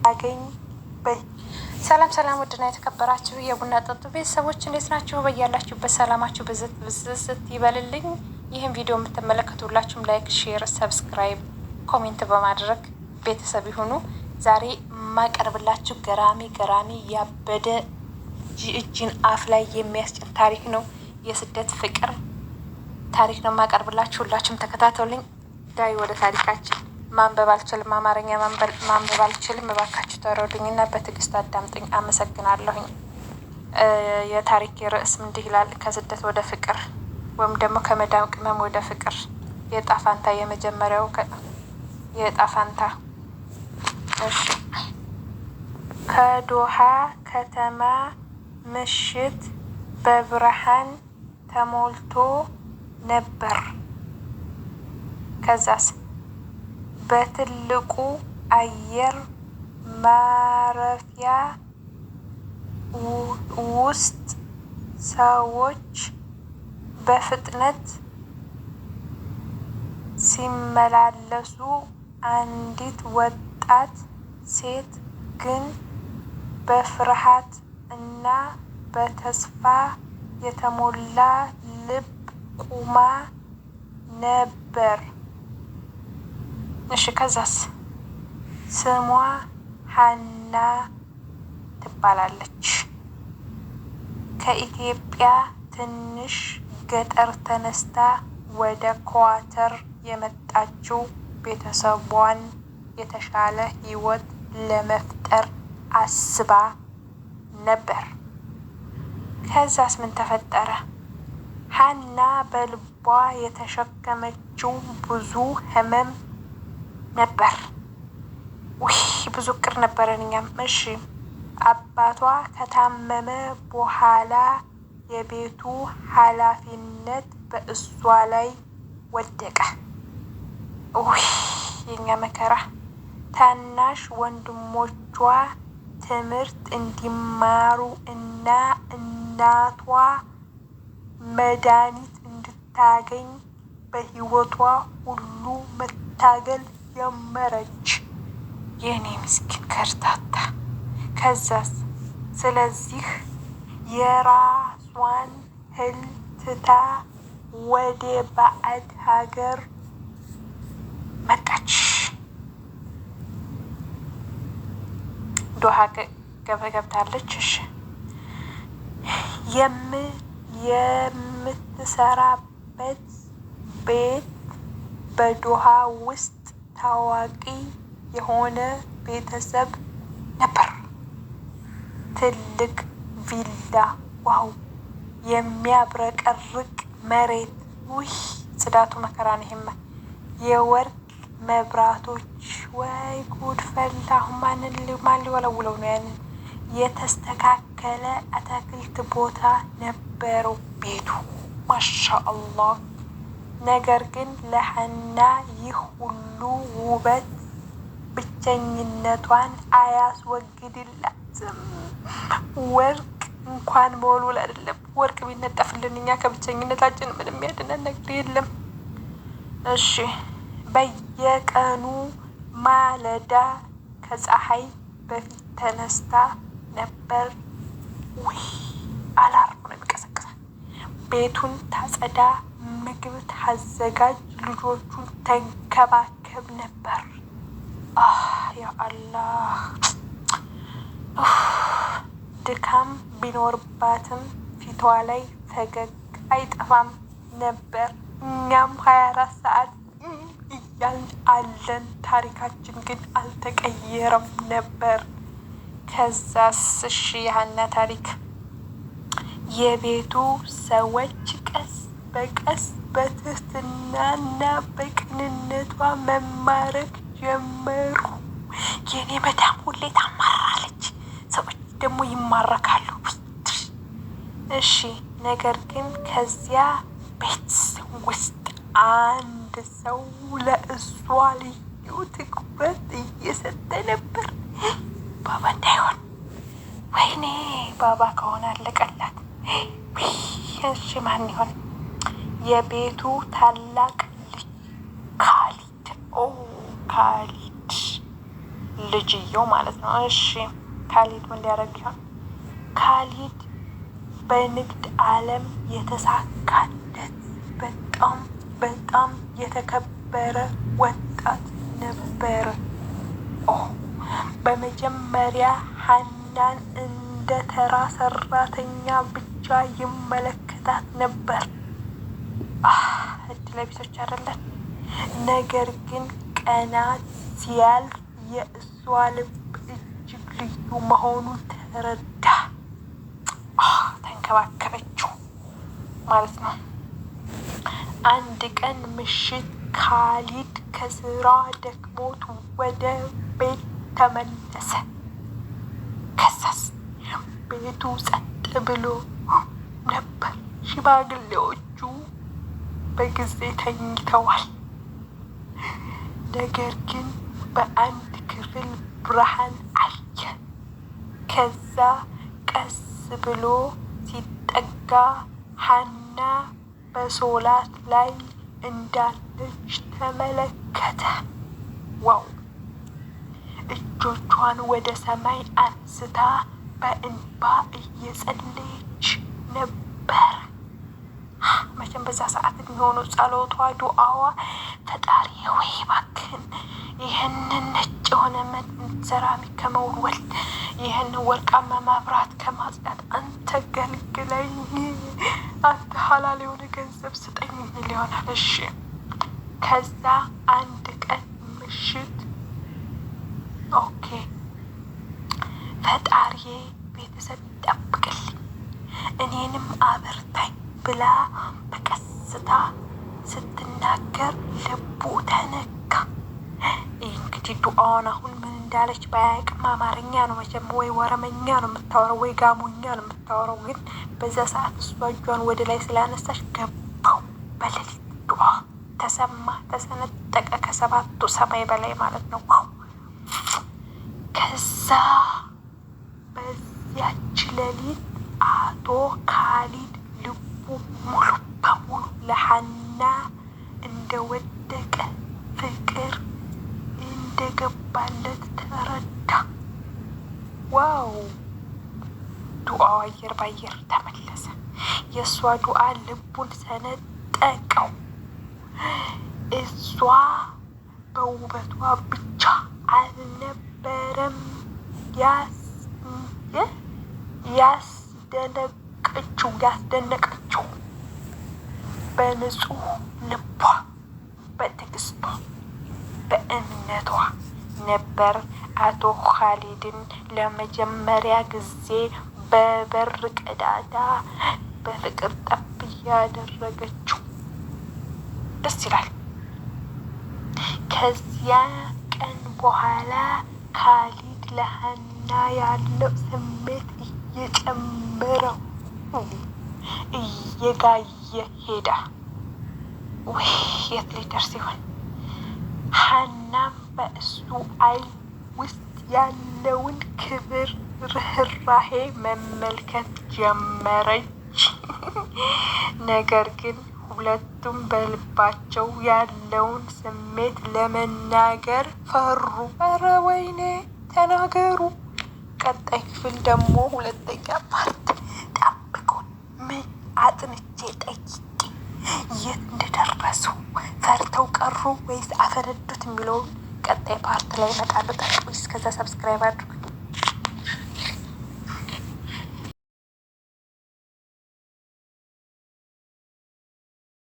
አገኝ ሰላም ሰላም፣ ውድና የተከበራችሁ የቡና ጠጡ ቤተሰቦች እንዴት ናችሁ? በያላችሁበት ሰላማችሁ ብዝት ይበልልኝ። ይህን ቪዲዮ የምትመለከቱላችሁም ላይክ፣ ሼር፣ ሰብስክራይብ፣ ኮሜንት በማድረግ ቤተሰብ ይሁኑ። ዛሬ የማቀርብላችሁ ገራሚ ያበደ እጅን አፍ ላይ የሚያስጭን ታሪክ ነው። የስደት ፍቅር ታሪክ ነው የማቀርብላችሁ። ሁላችሁም ተከታተሉኝ። ዳይ ወደ ታሪካችን። ማንበብ አልችልም፣ አማርኛ ማንበብ አልችልም። እባካችሁ ተረዱኝና በትዕግስት አዳምጡኝ። አመሰግናለሁኝ። የታሪክ ርዕስ እንዲህ ይላል። ከስደት ወደ ፍቅር ወይም ደግሞ ከመዳም ቅመም ወደ ፍቅር የዕጣ ፈንታ። የመጀመሪያው የዕጣ ፈንታ። እሺ። ከዶሃ ከተማ ምሽት በብርሃን ተሞልቶ ነበር። ከዛስ በትልቁ አየር ማረፊያ ውስጥ ሰዎች በፍጥነት ሲመላለሱ፣ አንዲት ወጣት ሴት ግን በፍርሃት እና በተስፋ የተሞላ ልብ ቆማ ነበር። እሺ፣ ከዛስ? ስሟ ሀና ትባላለች። ከኢትዮጵያ ትንሽ ገጠር ተነስታ ወደ ኳተር የመጣችው ቤተሰቧን የተሻለ ሕይወት ለመፍጠር አስባ ነበር። ከዛስ ምን ተፈጠረ? ሀና በልቧ የተሸከመችው ብዙ ህመም ነበር። ብዙ እቅድ ነበረን እኛም። እሺ፣ አባቷ ከታመመ በኋላ የቤቱ ኃላፊነት በእሷ ላይ ወደቀ። የኛ መከራ። ታናሽ ወንድሞቿ ትምህርት እንዲማሩ እና እናቷ መድኃኒት እንድታገኝ በህይወቷ ሁሉ መታገል ጀመረች። የኔ ምስኪን ከርታታ። ከዛስ? ስለዚህ የራሷን ህልም ትታ ወደ ባዕድ ሀገር መጣች። ዶሃ ገብታለች። እሺ። የምትሰራበት ቤት በዶሃ ውስጥ ታዋቂ የሆነ ቤተሰብ ነበር። ትልቅ ቪላ፣ ዋው! የሚያብረቀርቅ መሬት፣ ጽዳቱ መከራ ነው። ይሄማ የወርቅ መብራቶች፣ ወይ ጉድ ፈላ! ማን ሊወለውለው ነው ያንን? የተስተካከለ አትክልት ቦታ ነበረው ቤቱ። ማሻአላህ። ነገር ግን ለሀና ይህ ሁሉ ውበት ብቸኝነቷን አያስወግድላትም። ወርቅ እንኳን መወልወል አይደለም፣ ወርቅ ቢነጠፍልን እኛ ከብቸኝነታችን ምንም ያድነን ነገር የለም። እሺ። በየቀኑ ማለዳ ከፀሐይ በፊት ተነስታ ነበር። አላርም ነው የሚቀሰቅሳል። ቤቱን ታጸዳ፣ ምግብ ታዘጋጅ፣ ልጆቹን ተንከባከብ ነበር። ያ አላህ። ድካም ቢኖርባትም ፊቷ ላይ ፈገግ አይጠፋም ነበር። እኛም 24 ሰዓት እያልን አለን። ታሪካችን ግን አልተቀየረም ነበር። ከዛስ? እሺ፣ የሀና ታሪክ። የቤቱ ሰዎች ቀስ በቀስ በትህትናና በቅንነቷ መማረክ ጀመሩ። የኔ መዳም ሁሌ ታማራለች፣ ሰዎች ደግሞ ይማረካሉ። እሺ። ነገር ግን ከዚያ ቤት ውስጥ አንድ ሰው ለእሷ ልዩ ትኩረት እየሰጠ ነበር። ባባ እንዳይሆን። ወይኔ ባባ ከሆነ አለቀላት። እሺ፣ ማን ይሆን? የቤቱ ታላቅ ልጅ ካሊድ። ካሊድ ልጅየው ማለት ነው። እሺ ካሊድ ምን ሊያደርግ ይሆን? ካሊድ በንግድ ዓለም የተሳካለት በጣም በጣም የተከበረ ወጣት ነበረ። በመጀመሪያ ሀናን እንደ ተራ ሰራተኛ ብቻ ይመለከታት ነበር። እድለቢሶች አይደለን። ነገር ግን ቀናት ሲያልፍ የእሷ ልብ እጅግ ልዩ መሆኑን ተረዳ። ተንከባከበችው ማለት ነው። አንድ ቀን ምሽት ካሊድ ከስራ ደክሞት ወደ ቤት ተመለሰ። ከዛስ ቤቱ ጸጥ ብሎ ነበር። ሽማግሌዎቹ በጊዜ ተኝተዋል። ነገር ግን በአንድ ክፍል ብርሃን አየ። ከዛ ቀስ ብሎ ሲጠጋ ሀና በሶላት ላይ እንዳለች ተመለከተ። ዋው! እጆቿን ወደ ሰማይ አንስታ በእንባ እየጸለየች ነበር። መቼም በዛ ሰዓት የሚሆነው ጸሎቷ፣ ዱዓዋ ፈጣሪ ወይ እባክህን ይህንን ነጭ የሆነ ሰራሚክ ከመወልወል ይህን ወርቃማ መብራት ከማጽዳት አንተ ገልግለኝ፣ አንተ ሀላል የሆነ ገንዘብ ስጠኝ የሚል ይሆናል። እሺ ከዛ አንድ ቀን ምሽት ፈጣሪ ቤተሰብ ይጠብቅልኝ እኔንም አበርታኝ ብላ በቀስታ ስትናገር ልቡ ተነካ። ይህ እንግዲህ ዱዓውን አሁን ምን እንዳለች ባያቅም አማርኛ ነው መቼም፣ ወይ ወረመኛ ነው የምታወራው ወይ ጋሞኛ ነው የምታወራው። ግን በዛ ሰዓት እሷ እጇን ወደ ላይ ስላነሳች ገባው። በሌሊት ዱዓ ተሰማ፣ ተሰነጠቀ ከሰባቱ ሰማይ በላይ ማለት ነው። ከዛ በዚያች ሌሊት አቶ ካሊድ ልቡ ሙሉ በሙሉ ለሀና እንደወደቀ ፍቅር እንደገባለት ተረዳ። ዋው! ዱዓው አየር ባየር ተመለሰ። የእሷ ዱዓ ልቡን ሰነጠቀው። እሷ በውበቷ ብቻ አልነበረም ያስደነቀችው በንጹህ ልቧ፣ በትዕግስቷ፣ በእምነቷ ነበር። አቶ ካሊድን ለመጀመሪያ ጊዜ በበር ቀዳዳ በፍቅር ጠብ ያደረገችው። ደስ ይላል። ከዚያ ቀን በኋላ ካሊድ ለሀና ያለው ስሜት እየጨመረው እየጋየ ሄዳ። ወይ የት ሊደርስ ይሆን? ሀናም በእሱ ዓይን ውስጥ ያለውን ክብር፣ ርህራሄ መመልከት ጀመረች። ነገር ግን ሁለቱም በልባቸው ያለውን ስሜት ለመናገር ፈሩ። ኧረ ወይኔ ተናገሩ። ቀጣይ ክፍል ደግሞ ሁለተኛ ፓርት ጠብቁን። ምን አጥንቼ ጠይቄ የት እንደደረሱ ፈርተው ቀሩ ወይስ አፈነዱት የሚለውን ቀጣይ ፓርት ላይ እመጣለሁ። እስከዛ ሰብስክራይብ አድርጉ።